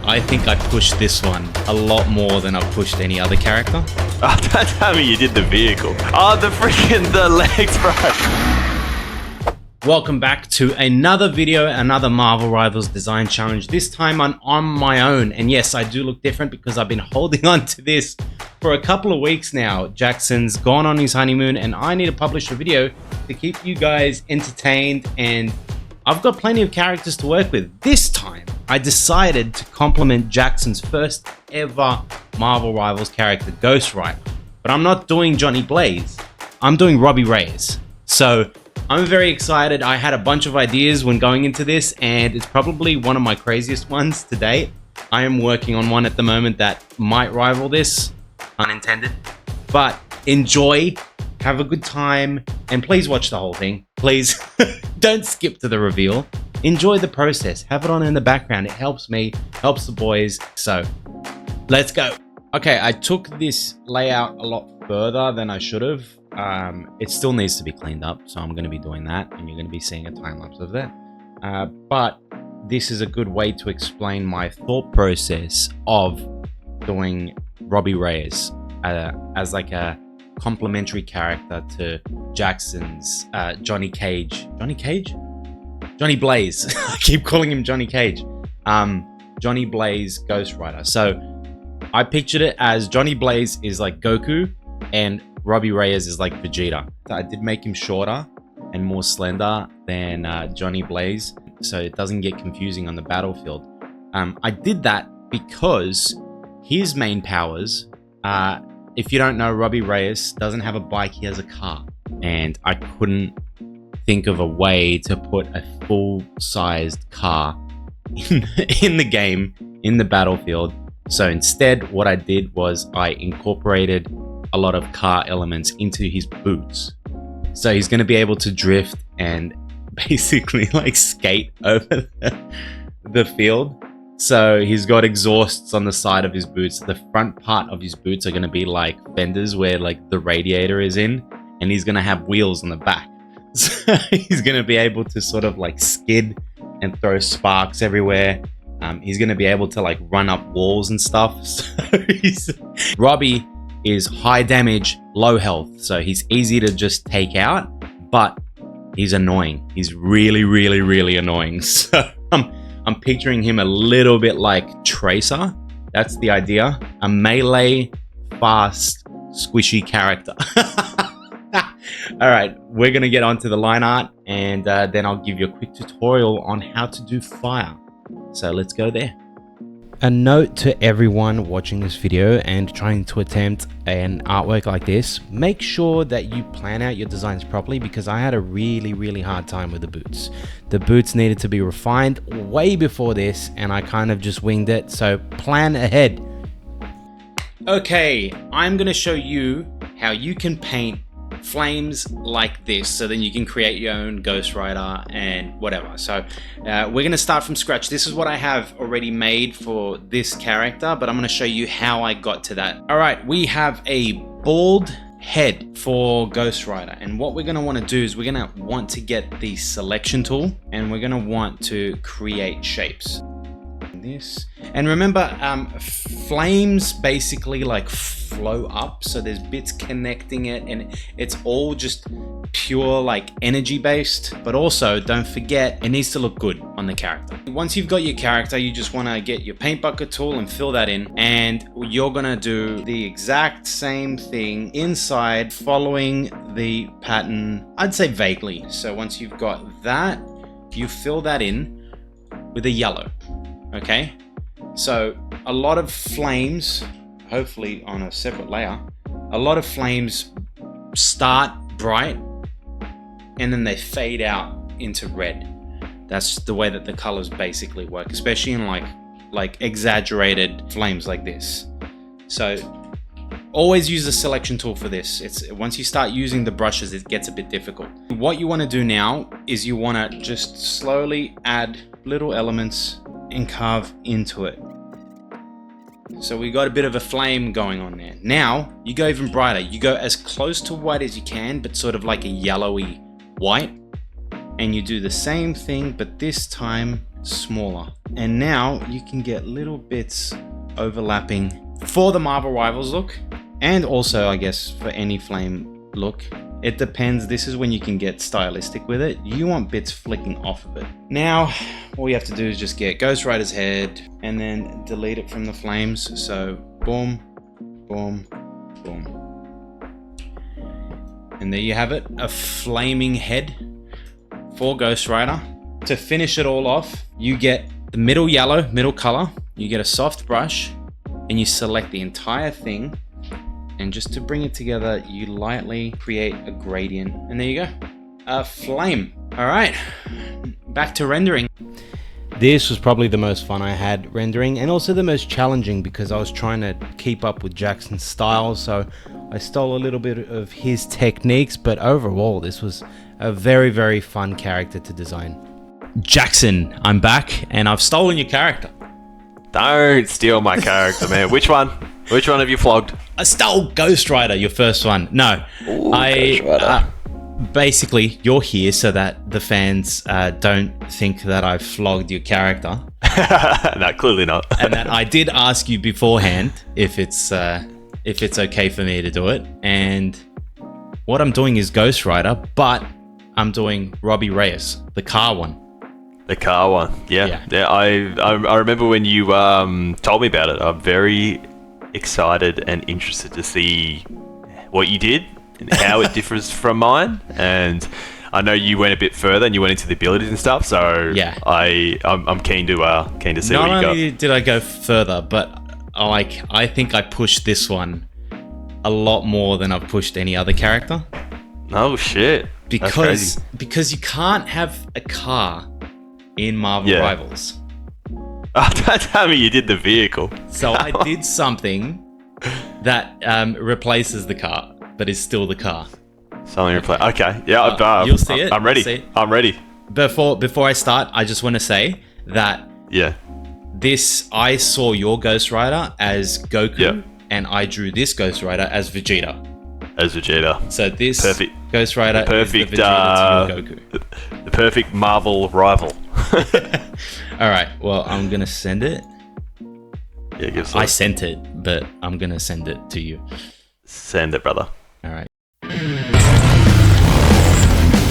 I think I pushed this one a lot more than I've pushed any other character. Oh, don't tell me you did the vehicle. Oh, the legs, bro. Welcome back to another video, another Marvel Rivals design challenge. This time I'm on my own. And yes, I do look different because I've been holding on to this for a couple of weeks now. Jackson's gone on his honeymoon and I need to publish a video to keep you guys entertained, and I've got plenty of characters to work with. This time, I decided to complement Jackson's first ever Marvel Rivals character, Ghost Rider. But I'm not doing Johnny Blaze. I'm doing Robbie Reyes. So I'm very excited. I had a bunch of ideas when going into this, and it's probably one of my craziest ones to date. I am working on one at the moment that might rival this, unintended. But enjoy, have a good time, and please watch the whole thing. Please don't skip to the reveal. Enjoy the process. Have it on in the background. It helps me, helps the boys. So let's go. Okay, I took this layout a lot further than I should have. It still needs to be cleaned up, so I'm going to be doing that, and you're going to be seeing a time lapse of that. But this is a good way to explain my thought process of doing Robbie Reyes as like a complementary character to Jackson's Johnny Cage. Johnny Cage? Johnny Blaze. I keep calling him Johnny Cage. Johnny Blaze Ghost Rider. So I pictured it as Johnny Blaze is like Goku and Robbie Reyes is like Vegeta. I did make him shorter and more slender than Johnny Blaze, so it doesn't get confusing on the battlefield. I did that because his main powers, if you don't know, Robbie Reyes doesn't have a bike, he has a car. And I couldn't think of a way to put a full-sized car in the game, in the battlefield. So instead, what I did was I incorporated a lot of car elements into his boots. So he's going to be able to drift and basically like skate over the field. So he's got exhausts on the side of his boots. The front part of his boots are going to be like fenders where like the radiator is in, and he's going to have wheels on the back. So he's going to be able to sort of like skid and throw sparks everywhere. He's going to be able to like run up walls and stuff. So Robbie is high damage, low health. So he's easy to just take out, but he's annoying. He's really, really, really annoying. So I'm picturing him a little bit like Tracer. That's the idea. A melee, fast, squishy character. All right, we're going to get onto the line art, and then I'll give you a quick tutorial on how to do fire. So let's go there. A note to everyone watching this video and trying to attempt an artwork like this: make sure that you plan out your designs properly, because I had a really hard time with the boots. The boots needed to be refined way before this, and I kind of just winged it, so plan ahead. Okay, I'm going to show you how you can paint flames like this, so then you can create your own Ghost Rider and whatever. So we're going to start from scratch. This is what I have already made for this character, but I'm going to show you how I got to that. All right, we have a bald head for Ghost Rider, and what we're going to want to do is we're going to want to get the selection tool, and we're going to want to create shapes. This, and remember, flames basically like flow up, so there's bits connecting it, and it's all just pure like energy based. But also don't forget, it needs to look good on the character. Once you've got your character, you just want to get your paint bucket tool and fill that in, and you're gonna do the exact same thing inside, following the pattern, I'd say vaguely. So once you've got that, you fill that in with a yellow. Okay, so a lot of flames, hopefully on a separate layer, a lot of flames start bright and then they fade out into red. That's the way that the colors basically work, especially in like exaggerated flames like this. So always use the selection tool for this. It's once you start using the brushes, it gets a bit difficult. What you want to do now is you want to just slowly add little elements and carve into it. So we got a bit of a flame going on there. Now you go even brighter. You go as close to white as you can, but sort of like a yellowy white. And you do the same thing, but this time smaller. And now you can get little bits overlapping for the Marvel Rivals look, and also I guess for any flame look. It depends. This is when you can get stylistic with it. You want bits flicking off of it. Now, all you have to do is just get Ghost Rider's head and then delete it from the flames. So boom, boom, boom. And there you have it, a flaming head for Ghost Rider. To finish it all off, you get the middle yellow, middle color. You get a soft brush and you select the entire thing. And just to bring it together, you lightly create a gradient. And there you go, a flame. All right, back to rendering. This was probably the most fun I had rendering, and also the most challenging because I was trying to keep up with Jackson's style. So I stole a little bit of his techniques, but overall, this was a very, very fun character to design. Jackson, I'm back, and I've stolen your character. Don't steal my character, man. Which one? Which one have you flogged? I stole Ghost Rider, your first one. No, Ooh, Ghost Rider. Basically, you're here so that the fans don't think that I flogged your character. No, clearly not. And that I did ask you beforehand if it's okay for me to do it. And what I'm doing is Ghost Rider, but I'm doing Robbie Reyes, the car one. The car one, yeah. I remember when you told me about it. I'm very excited and interested to see what you did and how it differs from mine. And I know you went a bit further and you went into the abilities and stuff. So yeah, I'm keen to see what you got. Not only did I go further, but I think I pushed this one a lot more than I've pushed any other character. Oh shit! Because you can't have a car in Marvel Rivals. Oh, don't tell me you did the vehicle. So I did something that replaces the car, but is still the car. Something replace. Okay, yeah, you'll see it. I'm ready. See it. I'm ready. Before I start, I just want to say that I saw your Ghost Rider as Goku, and I drew this Ghost Rider as Vegeta. So this perfect Ghost Rider is the Vegeta to your Goku. The perfect Marvel rival. All right. Well, I'm gonna send it. Yeah, give I sent it, but I'm gonna send it to you. Send it, brother. All right.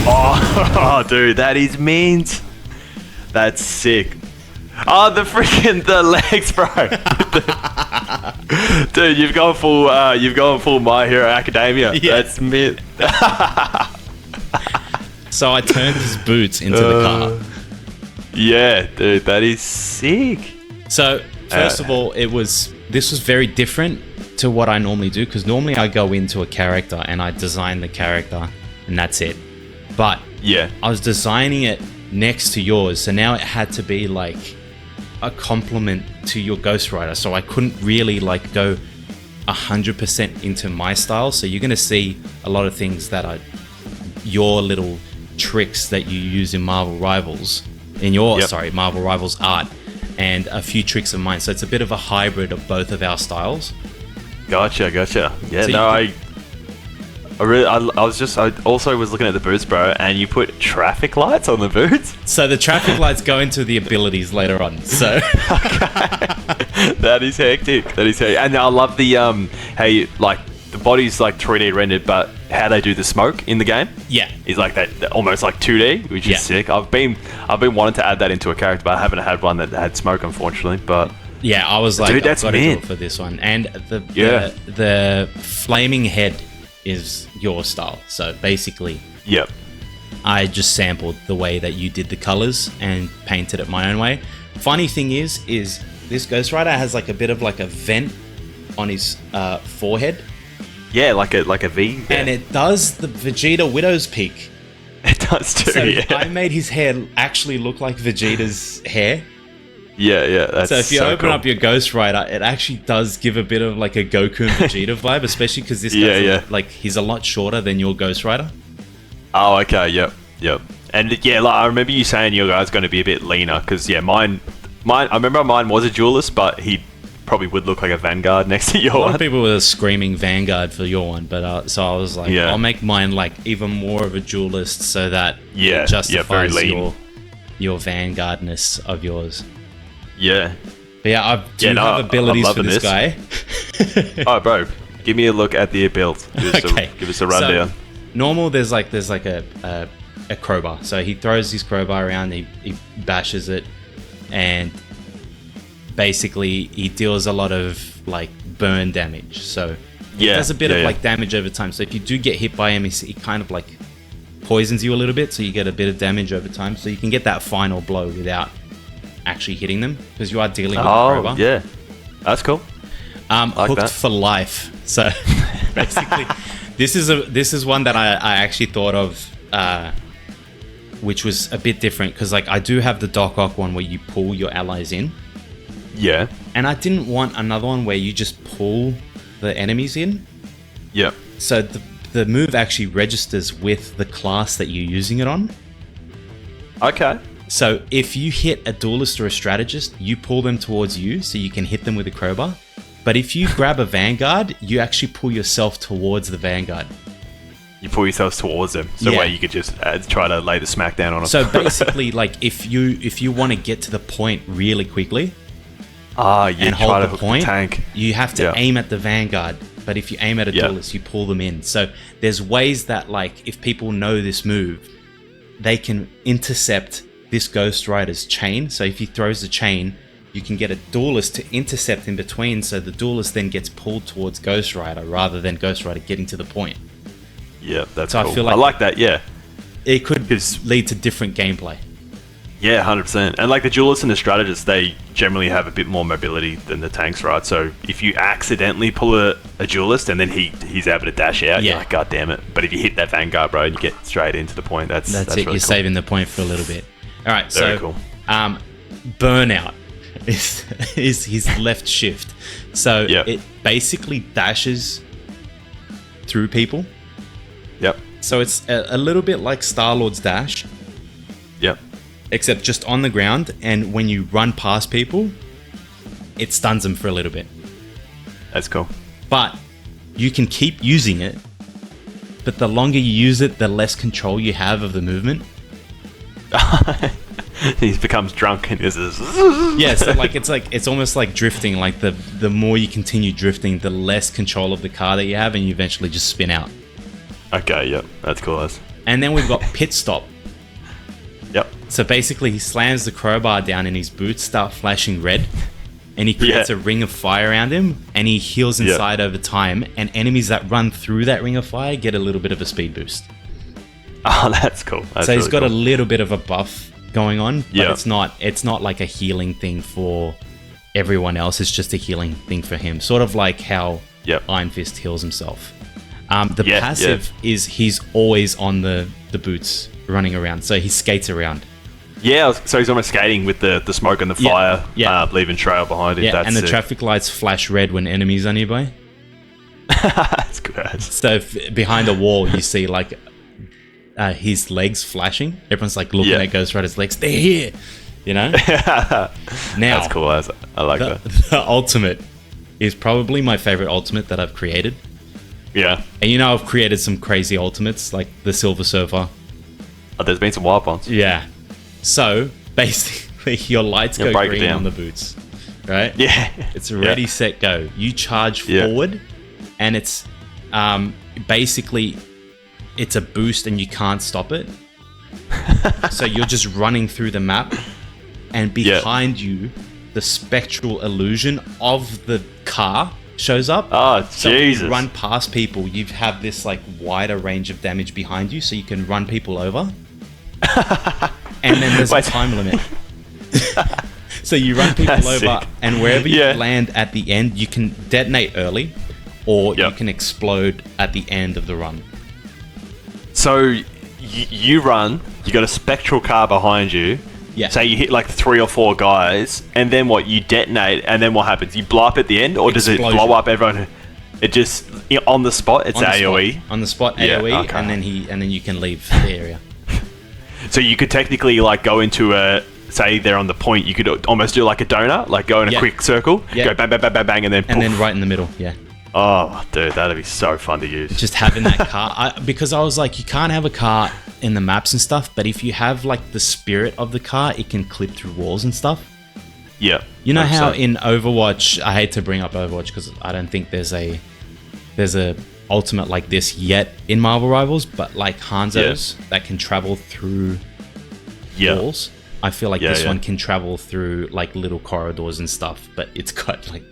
Oh, dude, that is mint. That's sick. Oh, the legs, bro. Dude, you've gone full My Hero Academia. Yeah. That's mint. So I turned his boots into the car. Yeah, dude, that is sick. So first of all, this was very different to what I normally do, because normally I go into a character and I design the character and that's it. But I was designing it next to yours, so now it had to be like a compliment to your Ghost Rider. So I couldn't really like go 100% into my style. So you're gonna see a lot of things that are your little tricks that you use in Marvel Rivals, Marvel Rivals art, and a few tricks of mine. So it's a bit of a hybrid of both of our styles. Gotcha. Yeah, so I also was looking at the boots, bro, and you put traffic lights on the boots. So the traffic lights go into the abilities later on. So that is hectic. And I love the how you, like, the body's like 3D rendered, but how they do the smoke in the game, is like that almost like 2D, which is sick. I've been wanting to add that into a character, but I haven't had one that had smoke, unfortunately. But yeah, I was like, dude, that's I've got to do it for this one. And the flaming head is your style. So basically, I just sampled the way that you did the colors and painted it my own way. Funny thing is this Ghost Rider has like a bit of like a vent on his forehead. Yeah, like a V. Yeah. And it does the Vegeta Widow's Peak. It does too. So I made his hair actually look like Vegeta's hair. Yeah, that's so if you open cool. up your Ghost Rider, it actually does give a bit of like a Goku and Vegeta vibe, especially because this guy's like he's a lot shorter than your Ghost Rider. Oh, okay, yep. And like I remember you saying your guy's going to be a bit leaner, because mine. I remember mine was a duelist, but he probably would look like a Vanguard next to your one. A lot of people were screaming Vanguard for your one, but so I was like, I'll make mine like even more of a duelist so that it justifies your vanguardness of yours. Yeah. But yeah, I do have abilities for this guy. Oh, bro, give me a look at the build. Give us a rundown. So, normal, there's like a crowbar. So he throws his crowbar around, he bashes it, and basically he deals a lot of like burn damage. So he does a bit of like damage over time. So if you do get hit by him, he kind of like poisons you a little bit, so you get a bit of damage over time. So you can get that final blow without actually hitting them, because you are dealing with the crowbar. Yeah, that's cool. Like hooked for life. So basically, this is one that I actually thought of, which was a bit different, because like I do have the Doc Ock one where you pull your allies in. Yeah. And I didn't want another one where you just pull the enemies in. Yeah. So the move actually registers with the class that you're using it on. Okay. So if you hit a duelist or a strategist, you pull them towards you so you can hit them with a crowbar. But if you grab a vanguard, you actually pull yourself towards the vanguard. You pull yourselves towards them, so where you could just try to lay the smackdown on them. So basically, like if you want to get to the point really quickly, and hold the point, you have to aim at the vanguard. But if you aim at a duelist, you pull them in. So there's ways that, like, if people know this move, they can intercept this Ghost Rider's chain. So if he throws the chain, you can get a duelist to intercept in between, so the duelist then gets pulled towards Ghost Rider rather than Ghost Rider getting to the point. Yeah, that's cool. I feel like I like that, It could lead to different gameplay. Yeah, 100%. And like the duelists and the strategists, they generally have a bit more mobility than the tanks, right? So if you accidentally pull a duelist and then he's able to dash out, you're like, God damn it. But if you hit that vanguard, bro, and you get straight into the point, that's it. Really You're saving the point for a little bit. All right, very cool. Burnout is his left shift. So it basically dashes through people. Yep. So it's a little bit like Star-Lord's dash. Yep. Except just on the ground, and when you run past people, it stuns them for a little bit. That's cool. But you can keep using it, but the longer you use it, the less control you have of the movement. He becomes drunk and is so it's almost like drifting. Like the more you continue drifting, the less control of the car that you have, and you eventually just spin out. Okay, yep, that's cool. And then we've got Pit Stop. Yep. So basically, he slams the crowbar down, and his boots start flashing red, and he creates a ring of fire around him, and he heals inside over time. And enemies that run through that ring of fire get a little bit of a speed boost. Oh, that's cool. So he's got a little bit of a buff going on, but it's not like a healing thing for everyone else. It's just a healing thing for him, sort of like how Iron Fist heals himself. The passive is he's always on the boots running around, so he skates around. Yeah, so he's almost skating with the smoke and the fire, leaving trail behind him. Yeah, and the traffic lights flash red when enemies are nearby. That's good. So behind a wall, you see like his legs flashing. Everyone's like looking at Ghost Rider's legs. They're here, you know. Now that's cool. I like that. The ultimate is probably my favorite ultimate that I've created. Yeah, and you know I've created some crazy ultimates like the Silver Surfer. Oh, there's been some wild ones. Yeah. So basically, your lights go green on the boots, right? Yeah. It's ready, set, go. You charge forward, and it's basically it's a boost, and you can't stop it. So you're just running through the map, and behind you, the spectral illusion of the car shows up. Oh, so Jesus. When you run past people, you have this like wider range of damage behind you, so you can run people over. And then there's a time limit. So you run people over, and wherever you land at the end, you can detonate early, or you can explode at the end of the run. So you run, you got a spectral car behind you. Yeah. Say you hit like 3 or 4 guys, and then what? You detonate, and then what happens? You blow up at the end, or does it blow up everyone? It just on the spot. It's AOE. On the spot AOE, okay. and then you can leave the area. So you could technically like go into a, say they're on the point, you could almost do like a donut, like go in a quick circle, go bang, bang, bang, bang, bang, and then right in the middle, Oh, dude, that'd be so fun to use. Just having that car, because I was like, you can't have a car in the maps and stuff, but if you have like the spirit of the car, it can clip through walls and stuff. Yeah. You know how in Overwatch, I hate to bring up Overwatch because I don't think there's a ultimate like this yet in Marvel Rivals, but like Hanzo's that can travel through walls. I feel like this one can travel through like little corridors and stuff, but it's got like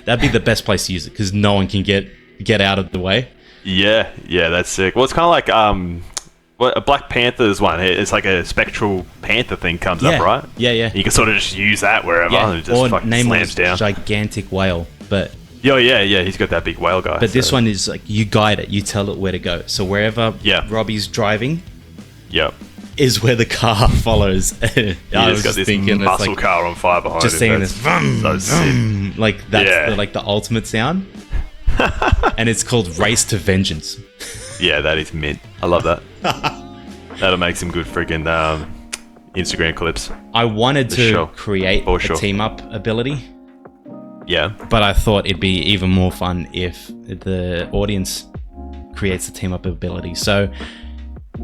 that'd be the best place to use it because no one can get out of the way. Yeah, that's sick. Well, it's kind of like a Black Panther's one. It's like a spectral panther thing comes up, right? Yeah. You can sort of just use that wherever. And it just or fucking name slams down. Gigantic whale, but. Yeah. He's got that big whale guy. But this one is like you guide it, you tell it where to go. So wherever Robbie's driving, is where the car follows. I was got this thinking, muscle car on fire behind just it. Just seeing this, so like that's the ultimate sound, and it's called Race to Vengeance. Yeah, that is mint. I love that. That'll make some good freaking Instagram clips. I wanted to create a team up ability. Yeah. But I thought it'd be even more fun if the audience creates a team up ability. So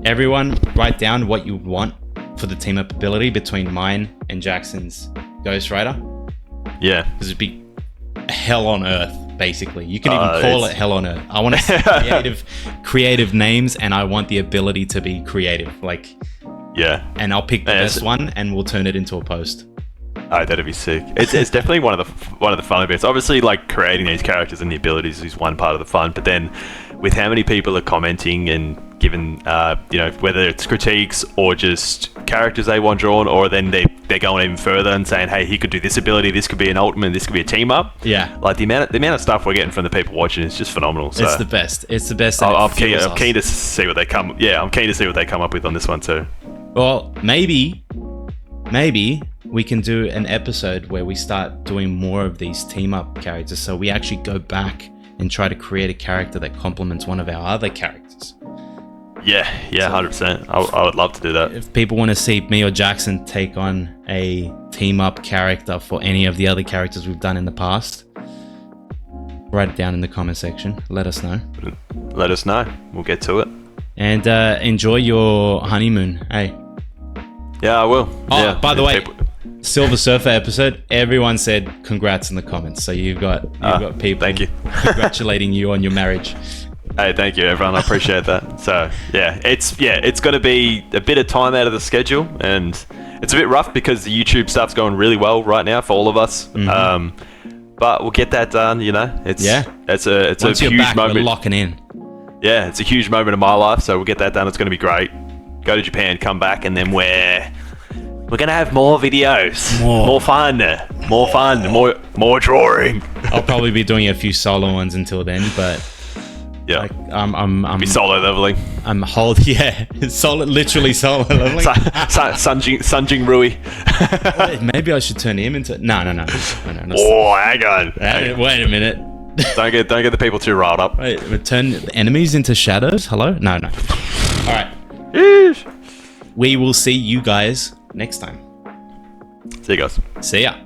everyone write down what you want for the team up ability between mine and Jackson's Ghost Rider. Yeah. Because it'd be hell on earth, basically. You can even call it hell on earth. I want to creative names, and I want the ability to be creative. And I'll pick the best one and we'll turn it into a post. Oh, that'd be sick. It's definitely one of the fun bits. Obviously, like creating these characters and the abilities is one part of the fun, but then with how many people are commenting and giving, whether it's critiques or just characters they want drawn, or then they're going even further and saying, hey, he could do this ability, this could be an ultimate, this could be a team up. Yeah. Like the amount of stuff we're getting from the people watching is just phenomenal. So it's the best. It's the best. I'm keen to see what they come. Yeah, I'm keen to see what they come up with on this one too. Well, maybe we can do an episode where we start doing more of these team up characters, so we actually go back and try to create a character that complements one of our other characters. Yeah, 100%. I would love to do that. If people want to see me or Jackson take on a team up character for any of the other characters we've done in the past, write it down in the comment section. Let us know. Let us know. We'll get to it. And enjoy your honeymoon. Hey. Yeah, I will. Oh, by the way, Silver Surfer episode, everyone said congrats in the comments. So you've got people thank you. congratulating you on your marriage. Hey, thank you everyone. I appreciate that. So it's going to be a bit of time out of the schedule, and it's a bit rough because the YouTube stuff's going really well right now for all of us. Mm-hmm. But we'll get that done. It's Once a huge back, moment. We're locking in. Yeah, it's a huge moment in my life, so we'll get that done. It's going to be great. Go to Japan, come back, and then we're going to have more videos. More fun, more drawing. I'll probably be doing a few solo ones until then, but yeah, I'm be solo leveling. I'm literally solo leveling. Sanjing Rui. Maybe I should turn him into no. Oh, hang on. Wait a minute. Don't get the people too riled up. Wait, turn enemies into shadows? Hello? No. All right. Yeesh. We will see you guys next time. See you guys. See ya.